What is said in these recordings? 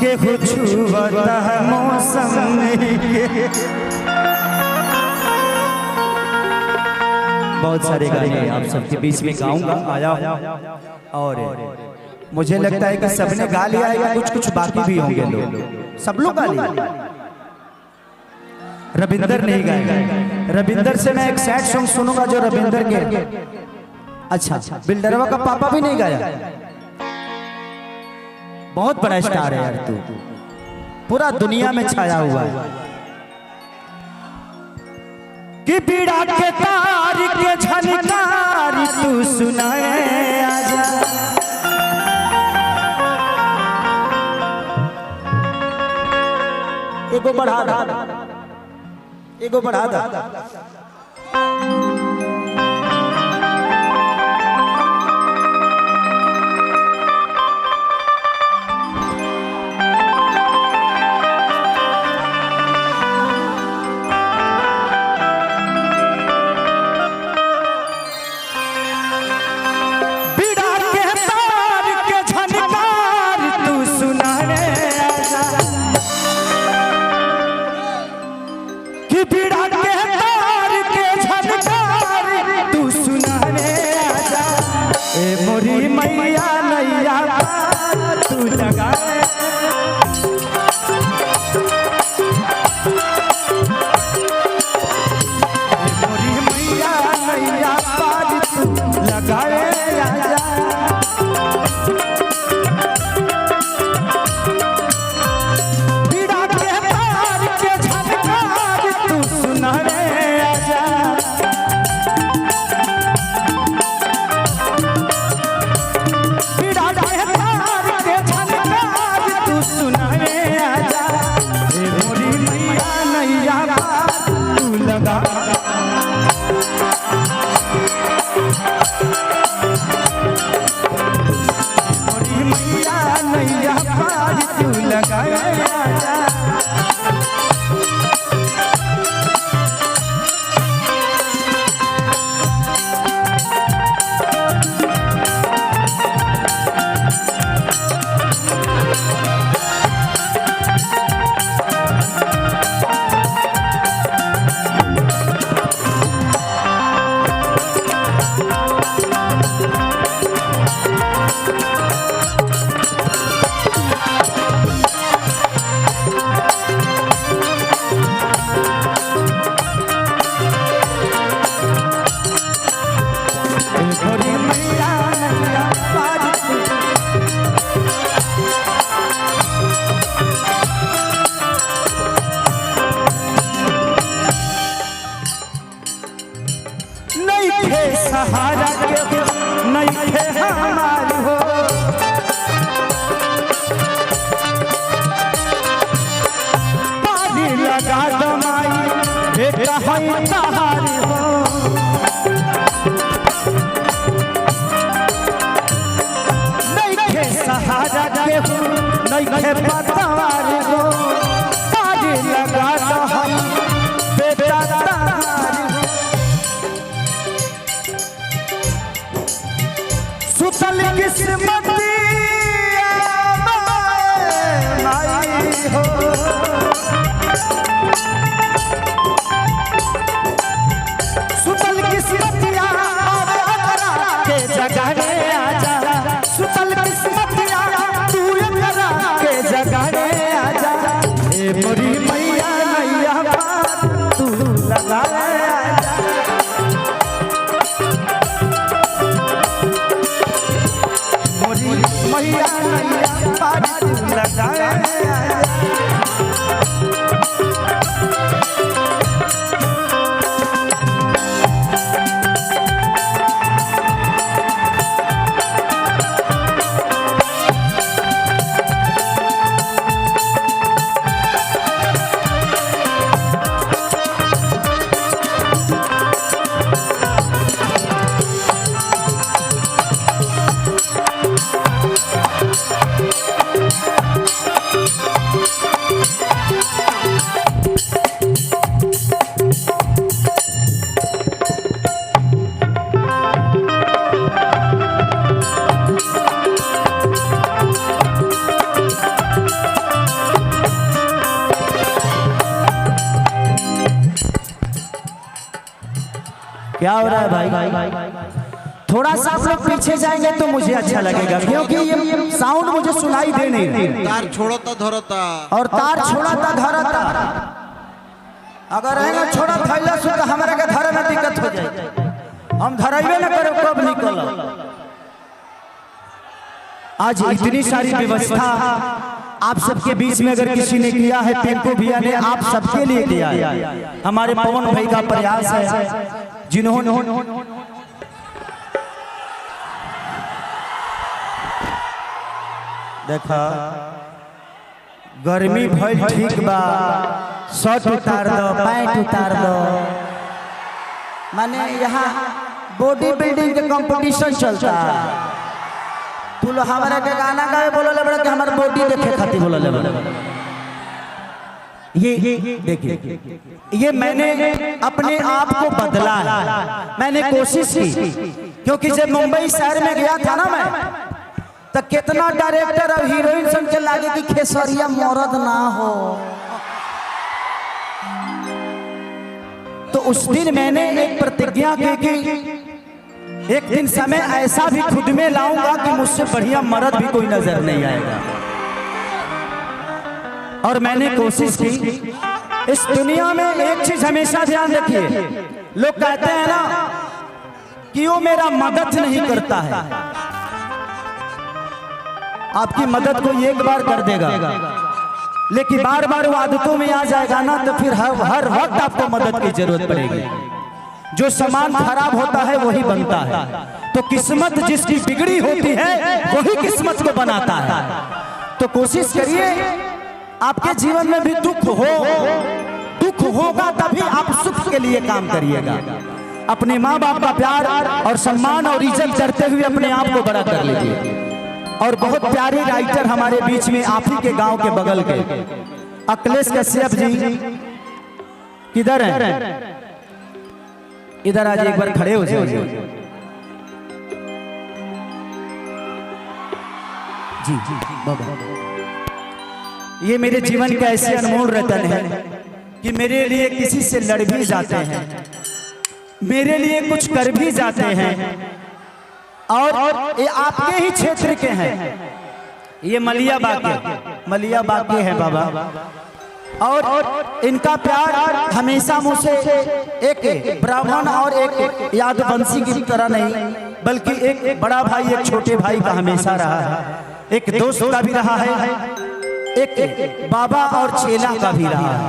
के छुअता है मौसम में। बहुत सारे गाने आप सबके बीच में गाऊंगा आया और मुझे लगता है कि सबने गा लिया है, कुछ कुछ बाकी भी होंगे लोग, सब लोग गा लिया। रविंदर नहीं गाएगा। रविंदर से मैं एक सैड सॉन्ग सुनूंगा जो रविंदर के। अच्छा, बिल्डरवा का पापा भी नहीं गाया। बहुत बड़ा स्टार है यार तू, पूरा दुनिया में छाया हुआ है। कि पीड़ा के तार के झनकार तू सुनाए आजा। एगो बढ़ा दा, एगो बढ़ा दा। मोरी मैया नैया तू लगा मोरी मैया नैया पार तू लगाए आजा। पीड़ा के तार के झनकार तू सुना रे आजा। सहारा के नहीं थे हमारी हो, पानी लगा दमाई बेटा है सहारी हो। नहीं थे सहारा के नहीं थे पतवारी हो, पानी लगा दमाई बेटा सुतल किस्मत हो। सुतल किस्मत के जगह आजा। सुतल किस्मत तू के जगह आजा। ए मोरी मैया नैया तू लगा मैया नैया पार तू लगा। क्या हो रहा है भाई? थोड़ा सा आप लोग पीछे जाएंगे तो मुझे अच्छा लगेगा, क्योंकि ये साउंड मुझे सुनाई दे नहीं। तार छोड़ता धरता और तार छोड़ता धरता, अगर रहेगा छोड़ा थैला से तो हमारे के धरे में दिक्कत हो जाए। हम धराइबे न करो कब निकल। आज इतनी सारी व्यवस्था आप सबके बीच में अगर किसी ने किया है, पिंकू भैया ने आप सबके लिए किया है। हमारे पवन भाई का प्रयास है, जिन्होंने देखा गर्मी भइल ठीक बा, शर्ट उतार दो, पैंट उतार दो। माने यहाँ बॉडी बिल्डिंग के कंपटीशन चलता है। तू लोग हमारा के गाना गावे बोलो ले बड़ा कि हमारे बॉडी देखे खातिर बोलो ले बड़ा। ये देखिए, ये मैंने अपने आप को बदला है, मैंने कोशिश की। क्योंकि जब मुंबई शहर में गया था ना मैं, तो कितना डायरेक्टर और हीरोइन सुन के लागे कि खेसरिया मर्द ना हो। तो उस दिन मैंने एक प्रतिज्ञा की कि एक दिन समय ऐसा भी खुद में लाऊंगा कि मुझसे बढ़िया मर्द भी कोई नजर नहीं आएगा। और मैंने कोशिश की। इस दुनिया में एक चीज हमेशा ध्यान रखिए, लोग कहते हैं ना कि वो मेरा मदद नहीं करता है। आपकी मदद को एक बार कर देगा, लेकिन बार बार वो आदतों में आ जाएगा ना, तो फिर हर वक्त आपको मदद की जरूरत पड़ेगी। जो सामान खराब होता है वही बनता है। तो किस्मत जिसकी बिगड़ी होती है वही किस्मत को बनाता है। तो कोशिश करिए, आपके जीवन में भी दुख होगा तभी आप सुख के लिए काम करिएगा। अपने माँ बाप का प्यार और सम्मान और इज्जत करते हुए अपने आप को बड़ा कर लीजिए। और बहुत प्यारे राइटर हमारे बीच में आप ही के गांव के बगल के अखिलेश कश्यप जी किधर हैं? इधर आज एक बार खड़े हो जाइए। जी बाबा, ये मेरे जीवन का ऐसे अनमोल रतन है कि मेरे लिए किसी से लड़ भी जाते हैं, मेरे लिए कुछ कर भी जाते हैं। और ये आपके ही क्षेत्र के हैं, ये मलिया बाग के हैं बाबा। और इनका प्यार हमेशा मुझसे एक ब्राह्मण और एक यादवंशी की तरह नहीं, बल्कि एक बड़ा भाई एक छोटे भाई का हमेशा रहा है। एक दोस्त का भी रहा है, एक बाबा और चेला का भी रहा है।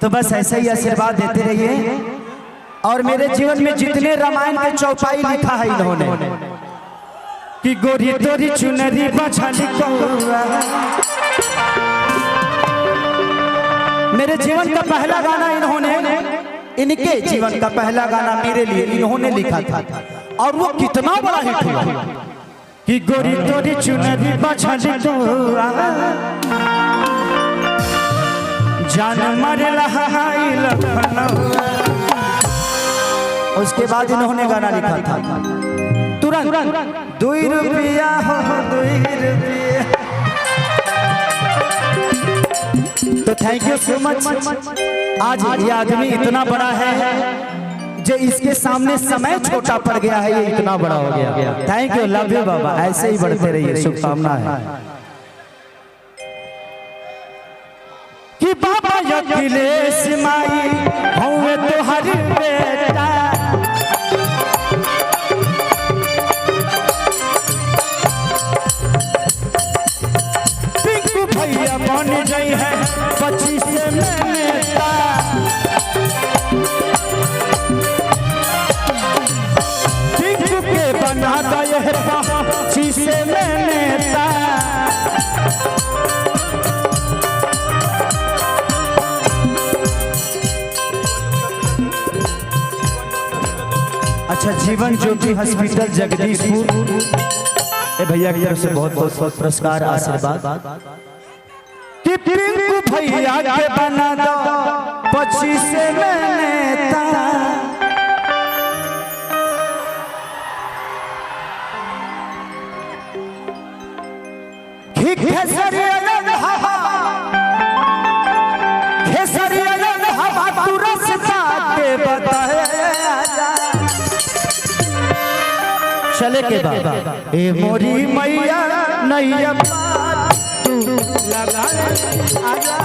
तो बस ऐसे ही आशीर्वाद देते रहिए। और मेरे जीवन में जितने रामायण के चौपाई लिखा है इन्होंने कि गोरी तोरी चुनरी बछाली कौआ, मेरे जीवन का पहला गाना इन्होंने, इनके जीवन का पहला गाना मेरे लिए इन्होंने लिखा था। और वो कितना बड़ा हिट हुआ कि गोरी तोरी चुनरी बछाली कौआ, जान मरे लहाई लखनऊ। उसके बाद इन्होंने गाना लिखा था तुरंत 2 रुपया हो 2 रुपया। तो थैंक यू सो मच। आज ये आदमी इतना बड़ा है जो इसके सामने समय छोटा पड़ गया है, ये इतना बड़ा हो गया। थैंक यू, लव यू बाबा, ऐसे ही बढ़ते रहिए, शुभकामनाएं। कि बाबा अखिलेश माई हूँ तो हर बेटा, पिंकू भैया बन गई है 25 में नेता। पिंकू के बना गए है 25 में नेता। अच्छा, जीवन ज्योति हॉस्पिटल जगदीशपुर भैया की तरफ से बहुत बहुत पुरस्कार आशीर्वाद। कि पिंकू भैया के बना दो 25 में नेता। खेसरिया हवा तू रस्ता के बताया। चले के बाद ए मोरी मैया नैया तू लगा आजा